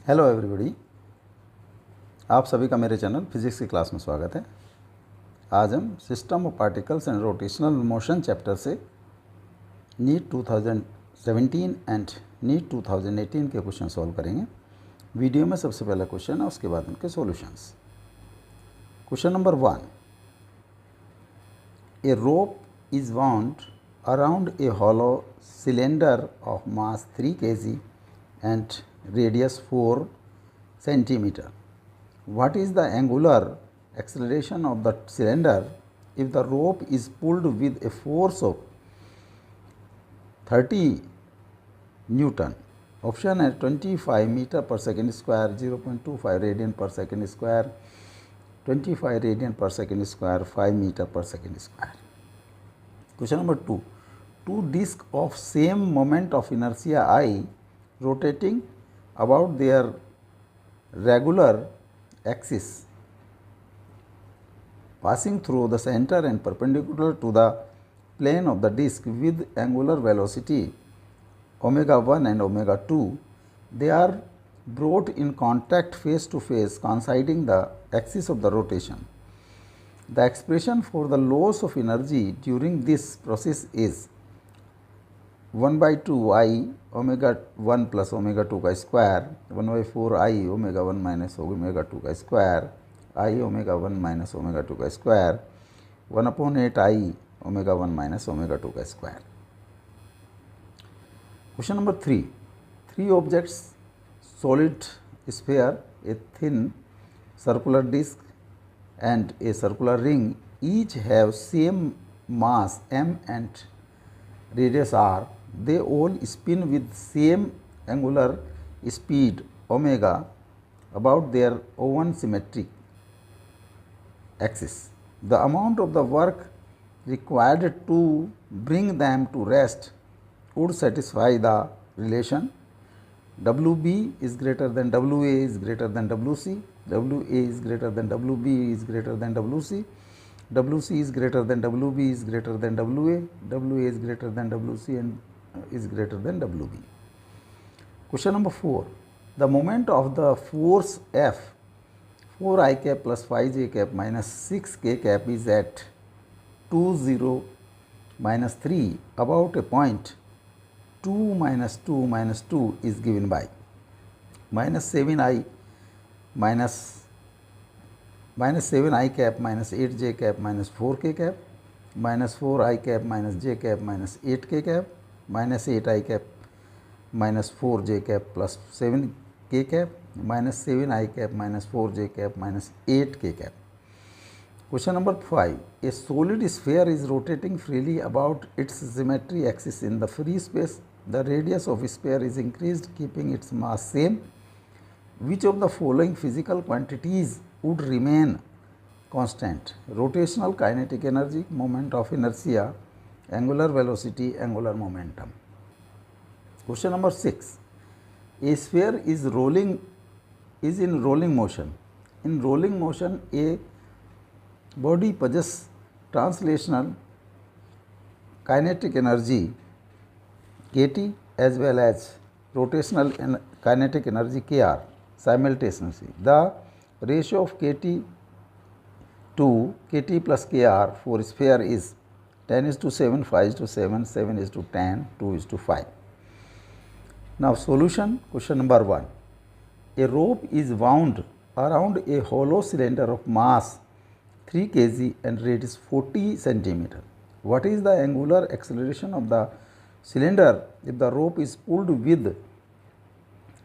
Hello everybody, आप सभी का मेरे चैनल फिजिक्स की क्लास में स्वागत है। आज हम system of particles and rotational motion chapter से नीट 2017 एंड नीट 2018 के क्वेश्चन सॉल्व करेंगे। वीडियो में सबसे पहला क्वेश्चन है, उसके बाद उनके solutions. Question number 1, A rope is wound around a hollow cylinder of mass 3 kg and radius 4 centimeter. What is the angular acceleration of the cylinder if the rope is pulled with a force of 30 Newton? Option है 25 meter per second square, 0.25 radian per second square, 25 radian per second square, 5 meter per second square. Question number 2, two discs of same moment of inertia I rotating about their regular axis passing through the center and perpendicular to the plane of the disc with angular velocity omega 1 and omega 2, they are brought in contact face to face coinciding the axis of the rotation. The expression for the loss of energy during this process is 1 by 2 I omega 1 plus omega 2 का square, 1 by 4 I omega 1 minus omega 2 का square, I omega 1 minus omega 2 का square, 1 upon 8 I omega 1 minus omega 2 का square. Question number 3, three objects, solid sphere, a thin circular disc and a circular ring, each have same mass m and radius r. They all spin with same angular speed omega about their own symmetric axis. The amount of the work required to bring them to rest would satisfy the relation WB is greater than WA is greater than WC, WA is greater than WB is greater than WC, WC is greater than WB is greater than WA, WA is greater than WC and is greater than WB. Question number 4, the moment of the force F 4 I cap plus 5 j cap minus 6 k cap is at 2 0 minus 3 about a point 2 minus 2 minus 2 is given by minus 7 I minus 7 I cap minus 8 j cap minus 4 k cap minus 4 I cap minus j cap minus 8 k cap minus 8 I cap minus 4 j cap plus 7 k cap minus 7 I cap minus 4 j cap minus 8 k cap. Question number 5, a solid sphere is rotating freely about its symmetry axis in the free space. The radius of sphere is increased keeping its mass same. Which of the following physical quantities would remain constant? Rotational kinetic energy, moment of inertia, angular velocity, angular momentum. Question number 6, a sphere is in rolling motion. In rolling motion, a body possesses translational kinetic energy kT as well as rotational kinetic energy kr simultaneously. The ratio of kT to kT plus kr for sphere is 10:7, 5:7, 7:10, 2:5. Now solution, question number 1, a rope is wound around a hollow cylinder of mass 3 kg and radius 40 centimeter. What is the angular acceleration of the cylinder if the rope is pulled with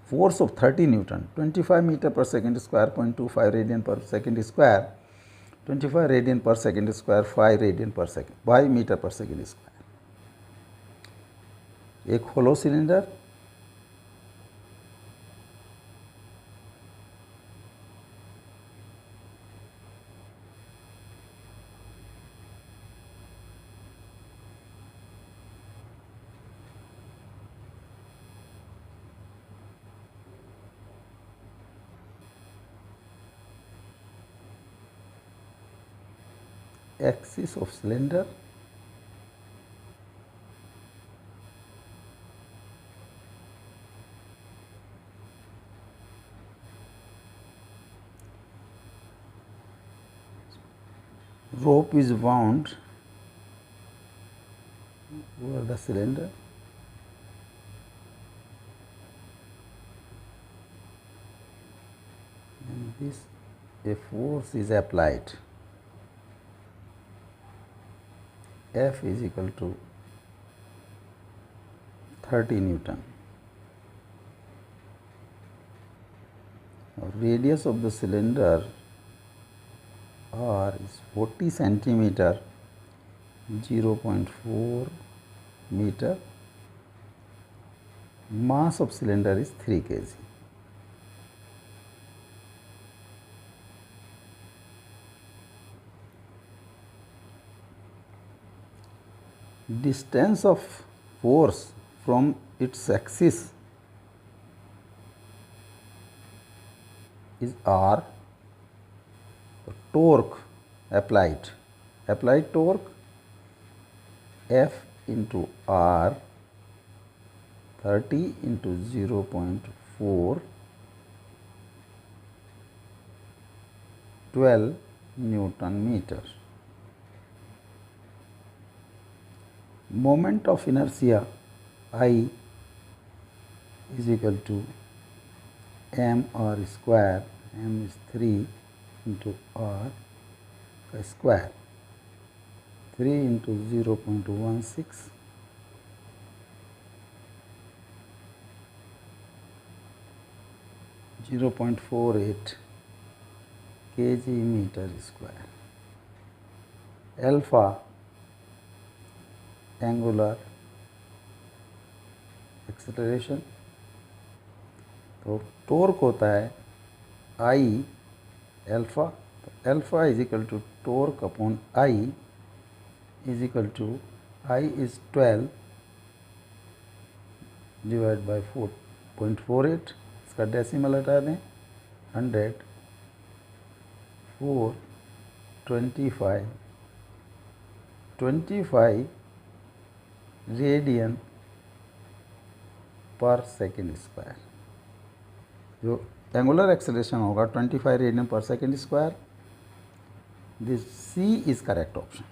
force of 30 Newton, 25 meter per second square, 0.25 radian per second square, 25 radian per second square, 5 radian per second, 5 meter per second square. एक hollow cylinder, axis of cylinder, rope is wound over the cylinder and this a force is applied. F is equal to 30 Newton. Now, radius of the cylinder R is 40 centimeter, 0.4 meter. Mass of cylinder is 3 kg. Distance of force from its axis is R. Torque applied torque F into R, 30 into 0.4, 12 Newton meter. Moment of inertia I is equal to mr square, m is 3 into r square, 3 into 0.16, 0.48 kg meter square. Alpha angular acceleration, तो torque होता है I alpha, तो alpha is equal to torque upon I is equal to I is 12 divide by 4.48, इसका decimal हटा दें 100, 4, 25 radian per second square. जो angular acceleration होगा 25 radian per second square. This C is correct option.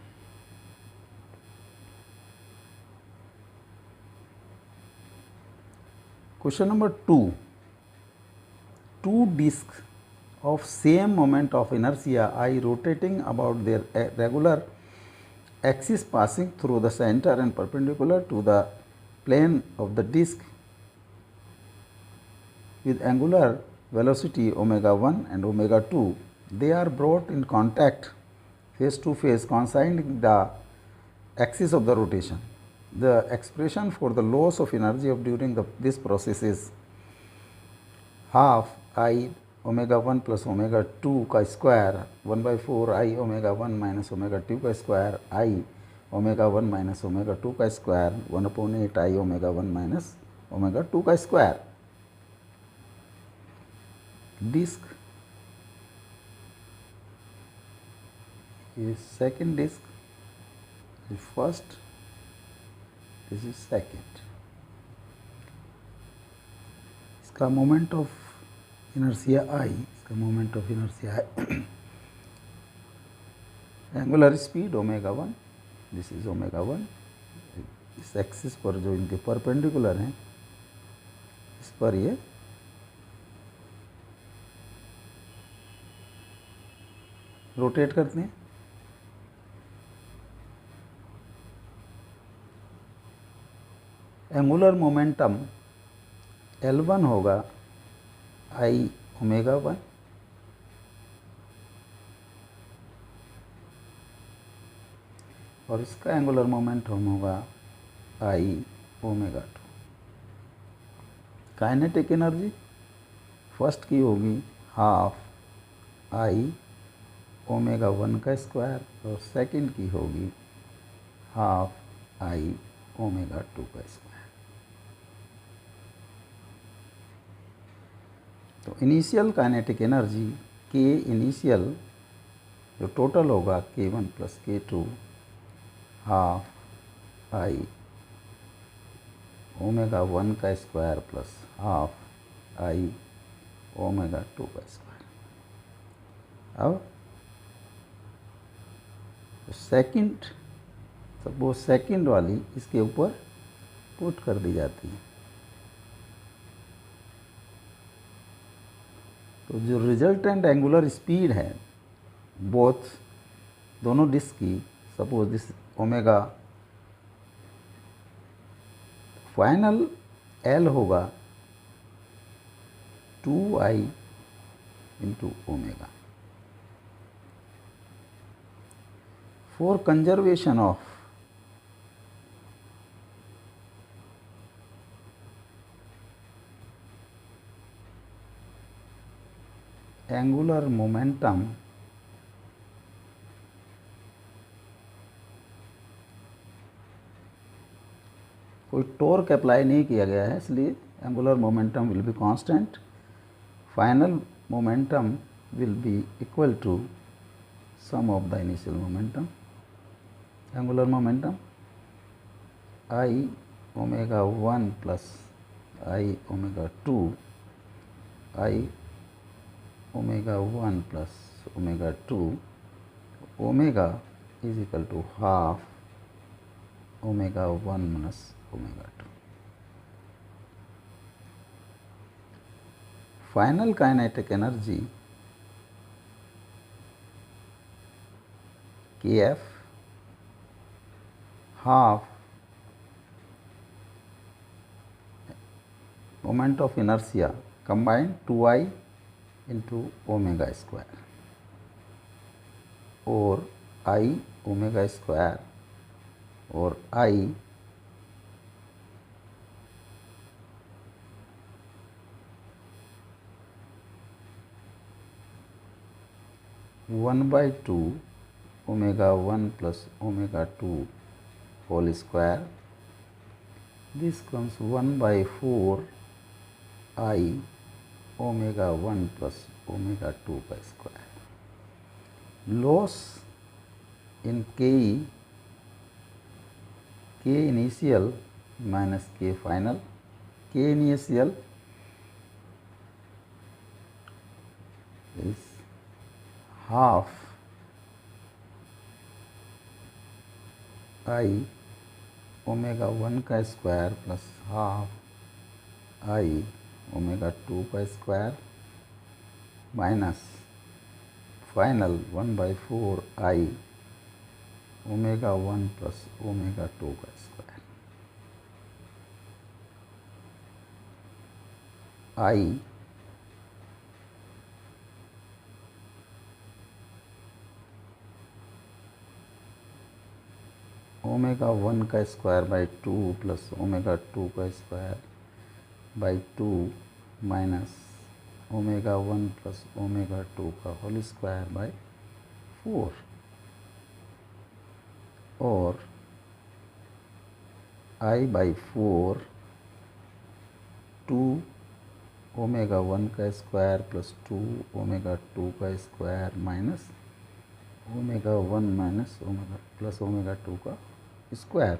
Question number 2. Two discs of same moment of inertia I rotating about their regular axis passing through the center and perpendicular to the plane of the disc with angular velocity omega 1 and omega 2. They are brought in contact face to face coinciding the axis of the rotation. The expression for the loss of energy of during this process is half I omega 1 plus omega 2 का square 1 by 4 I omega 1 minus omega 2 का square I omega 1 minus omega 2 का square 1 upon 8 I omega 1 minus omega 2 का square. Disc is second disc, is first, this is second. इसका moment of inertia I, इसका moment of inertia I, angular speed omega 1, this is omega 1, इस axis पर जो इनके perpendicular हैं इस पर ये रोटेट करते हैं. एंगुलर मोमेंटम L1 होगा I ओमेगा 1 और इसका एंगुलर मोमेंटम होगा I omega 2. Kinetic energy first की होगी हाफ I ओमेगा 1 का स्क्वायर और सेकंड की होगी हाफ I ओमेगा 2 का स्क्वायर. तो इनिशियल काइनेटिक एनर्जी के इनिशियल जो टोटल होगा K1 plus K2 half I omega 1 का square plus half I omega 2 का स्क्वायर. अब सेकंड, सपोज सेकंड वाली इसके ऊपर पुट कर दी जाती है, तो जो रिजल्टेंट एंगुलर स्पीड है बोथ दोनों डिस्क की, suppose this omega, final L होगा 2i into omega. For conservation of angular momentum कोई टॉर्क अप्लाई नहीं किया गया है, इसलिए angular momentum will be constant. Final momentum will be equal to sum of the initial momentum, angular momentum, I omega 1 plus I omega 2, I omega 1 plus omega 2, omega is equal to half omega 1 minus omega 2. Final kinetic energy Kf half moment of inertia combined 2i into omega square, or I omega square, or I one by 2 omega 1 plus omega 2 whole square. This comes 1 by 4 I omega 1 plus omega 2 by square. Loss in K initial minus K final. K initial is half I omega 1 का square plus half I omega 2 का square minus final 1 by 4 I omega 1 plus omega 2 का square. I omega 1 का square by 2 plus omega 2 का square by 2 minus omega 1 plus omega 2 का whole square by 4, और I by 4 2 omega 1 का square plus 2 omega 2 का square minus omega 1 minus omega plus omega 2 का square.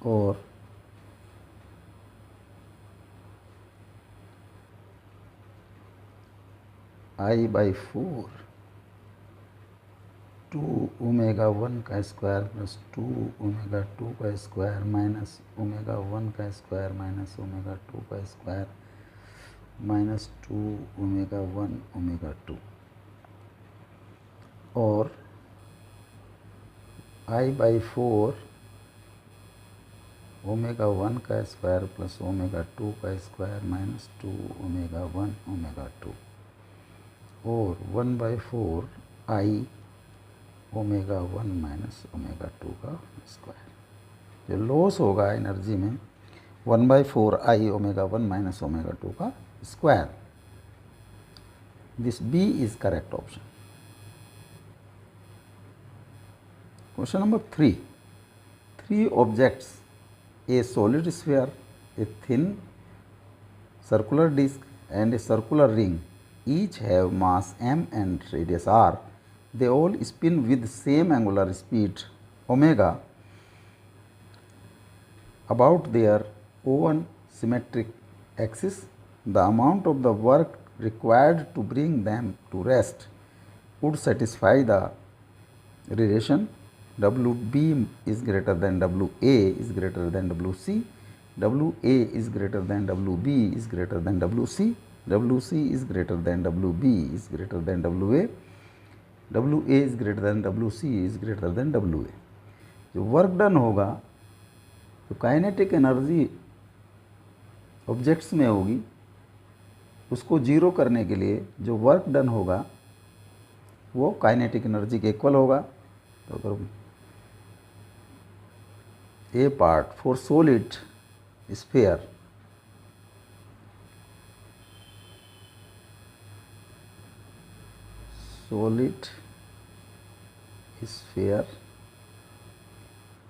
और I by 4 2 omega 1 का square plus 2 omega 2 का square minus omega 1 का square minus omega 2 का स्क्वायर माइनस 2 ओमेगा 1 ओमेगा 2, और I बाई 4 ओमेगा 1 का स्क्वायर प्लस ओमेगा 2 का स्क्वायर माइनस 2 ओमेगा 1 ओमेगा 2, और 1 by 4 I omega 1 minus omega 2 का square. जो लॉस होगा एनर्जी में 1 by 4 I omega 1 minus omega 2 का square. This B is correct option. Question number 3, 3 objects, a solid sphere, a thin circular disc and a circular ring, each have mass m and radius r. They all spin with same angular speed omega about their own symmetric axis. the amount of the work required to bring them to rest would satisfy the relation WB is greater than WA is greater than WC, WA is greater than WB is greater than WC, WC is greater than WB is greater than WA, WA is greater than WC is greater than WA. जो work done होगा, तो kinetic energy objects में होगी, उसको zero करने के लिए जो वर्क डन होगा वो काइनेटिक एनर्जी के इक्वल होगा. तो अगर ए पार्ट फॉर सॉलिड स्फीयर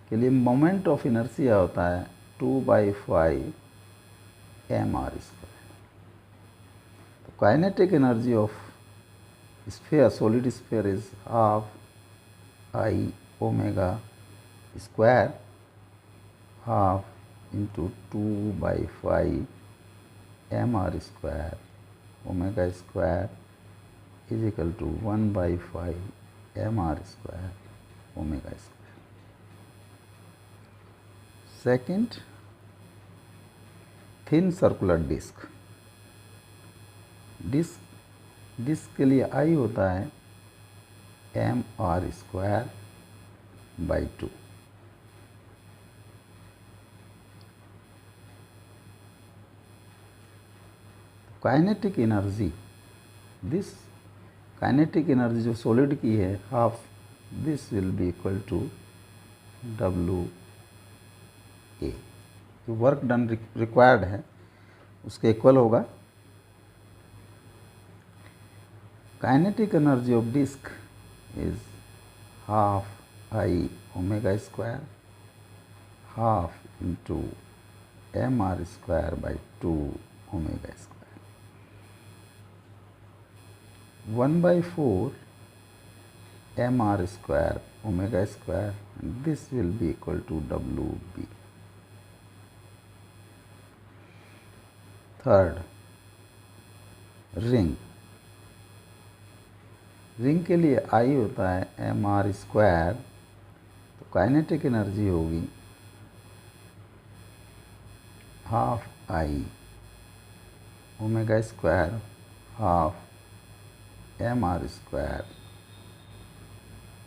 के लिए मोमेंट ऑफ इनर्शिया होता है 2/5 mr². तो kinetic energy of sphere, solid sphere is half I omega square, half into 2/5 mr square omega square is equal to 1/5 mr square omega square. Second, thin circular disc. Disc के लिए I होता है mr²/2. Kinetic energy, this kinetic energy जो solid की है half, this will be equal to WA. जो work done required है उसके इक्वल होगा. Kinetic energy of disk is half I omega square, half into mr²/2 omega square. 1/4 mr² omega square, and this will be equal to WB. Third, ring. Ring के लिए I होता है mr². तो kinetic energy होगी half I omega square half mr²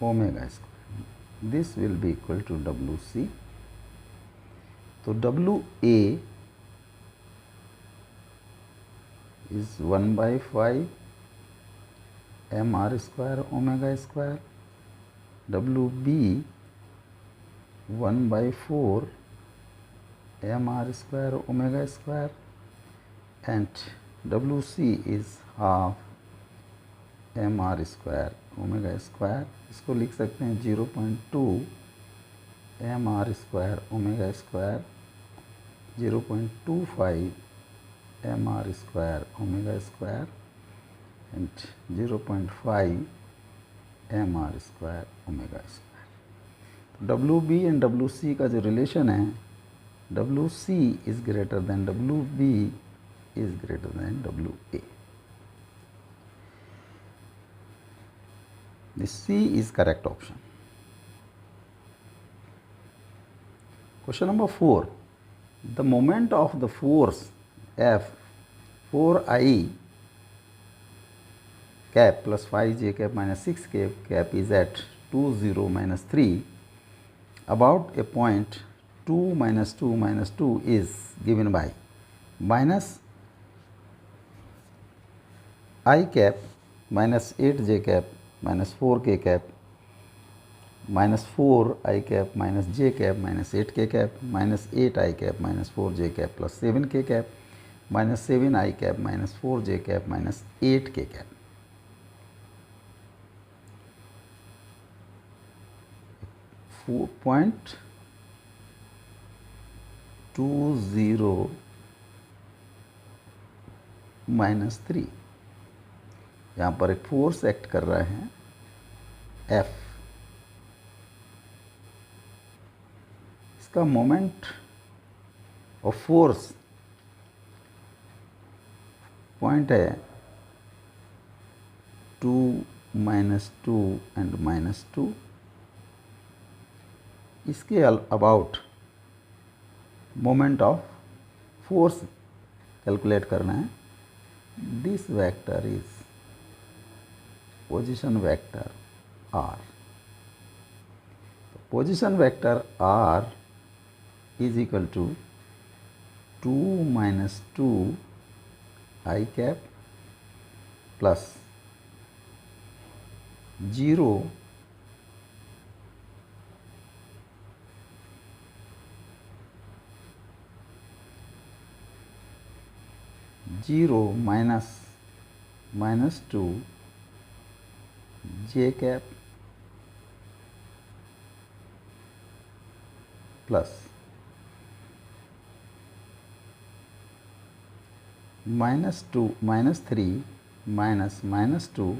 omega square. This will be equal to WC. तो WA is 1/5 mr² omega square, WB 1/4 mr² omega square, and WC is half mr² omega square. इसको लिख सकते हैं 0.2 mr² omega square, 0.25 mr² omega square, and 0.5 mr² omega square. तो WB and WC का जो relation है, WC is greater than WB is greater than WA. This C is correct option. Question number 4. The moment of the force F 4I cap plus 5j cap minus 6k cap is at 2 0 minus 3 about a point 2 minus 2 minus 2 is given by minus I cap minus 8j cap minus 4k cap minus 4I cap minus j cap minus 8k cap minus 8I cap minus 4j cap plus 7k cap minus 7I cap minus 4j cap minus 8k cap. .20 minus 3. यहाँ पर एक force act कर रहे हैं F. इसका moment of force point है 2 -2 and -2, इसके about moment of force calculate करना है। This vector is position vector r। Position vector r is equal to 2 - 2 I cap plus 0 -2 j cap plus -3 -2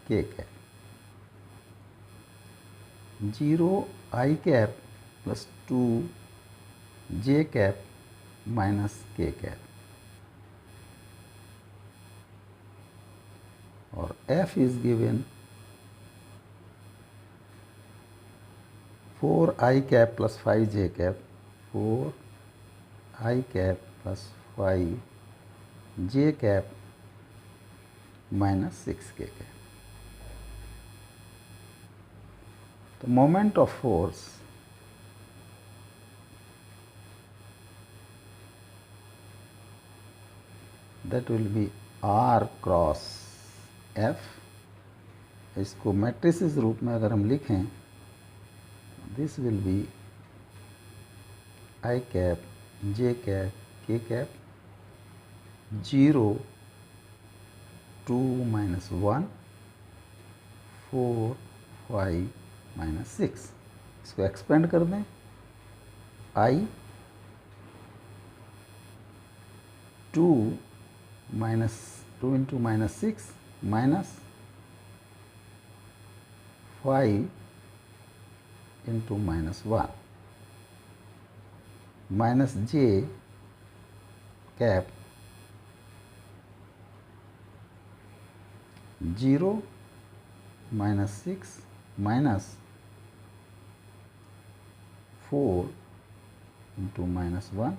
k cap, 0 I cap plus 2 j cap minus k cap, और F is given 4 I cap plus 5 j cap, 4 I cap plus 5 j cap minus 6 k cap. The moment of force that will be R cross F। इसको matrices रूप में अगर हम लिखें, this will B I cap j cap k cap, 0 2 -1 4 5 -6। इसको expand कर दें, I 2 into -6 minus 5 into -1 minus j cap 0 -6 minus 4 into -1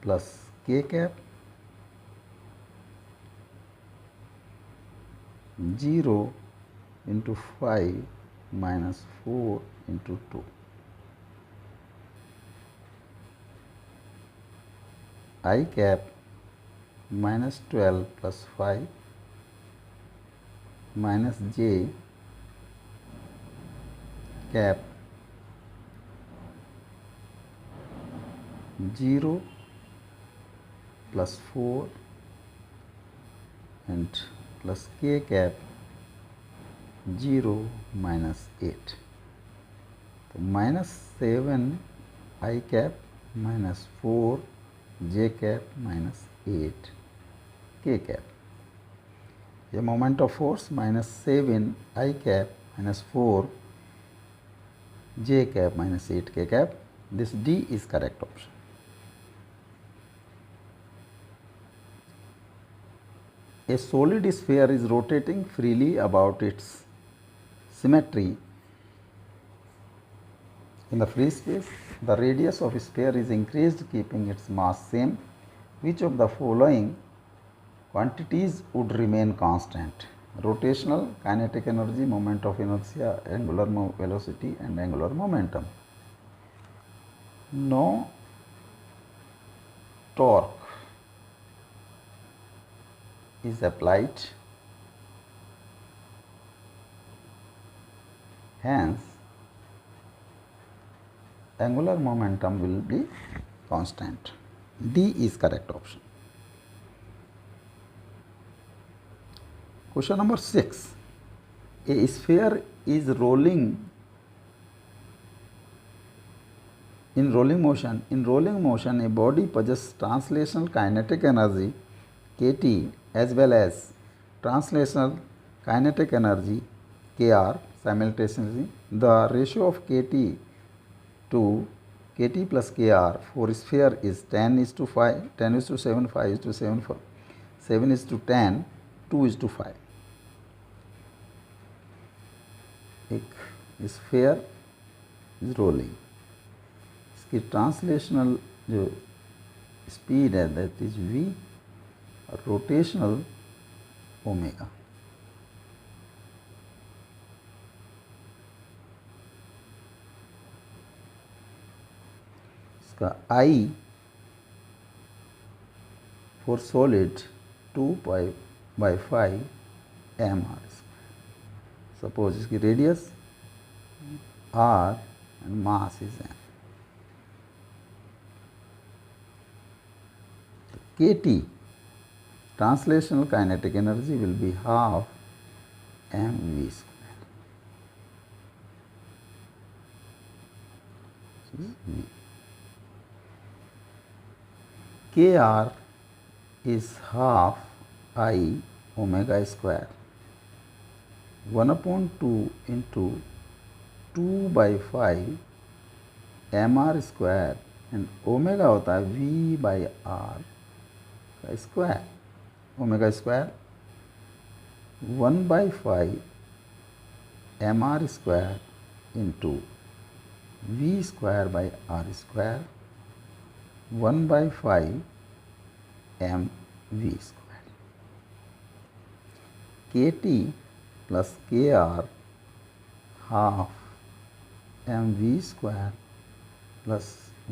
plus k cap 0 into 5 minus 4 into 2, I cap minus 12 plus 5 minus j cap 0 plus 4 and plus k cap 0 minus 8. तो -7 I cap minus 4 j cap minus 8 k cap. ये moment of force -7 I cap minus 4 j cap minus 8 k cap. This D is correct option. A solid sphere is rotating freely about its symmetry in the free space. The radius of a sphere is increased keeping its mass same. Which of the following quantities would remain constant? Rotational, kinetic energy, moment of inertia, angular velocity and angular momentum. No torque is applied, hence angular momentum will be constant. D is correct option. Question number 6. A sphere is rolling in rolling motion. In rolling motion, a body possesses translational kinetic energy kT as well as translational kinetic energy Kr simultaneously. The ratio of kT to KT plus KR for sphere is 10:5, 10:7, 5:7, 7:10, 2:5. एक sphere is rolling, इसकी translational जो speed है that is v और rotational omega. इसका I for solid 2π/5 mr। Suppose इसकी radius r and mass is m. KT translational kinetic energy will be half mv square. Kr is half I omega square 1/2 into 2/5 mr square and omega होता है v/r का square. Omega square 1/5 mr square into v square by r square 1/5 mv square। KT plus KR half mv square plus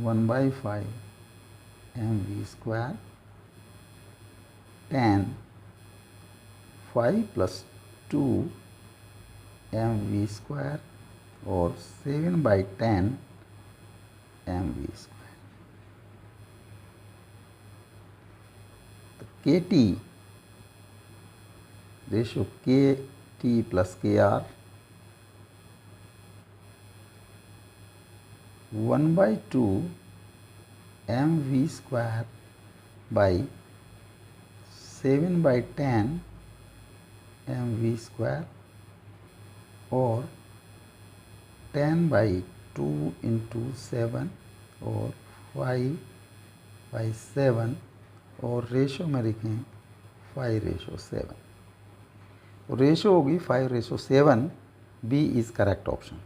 1/5 mv square tan 5 plus 2 mv square or 7/10 mv square। तो KT ratio KT plus KR 1/2 mv square by 7/10 mv square or 10/2 into 7 और 5/7 और ratio में लिखें 5:7। Ratio होगी 5:7। B is correct option.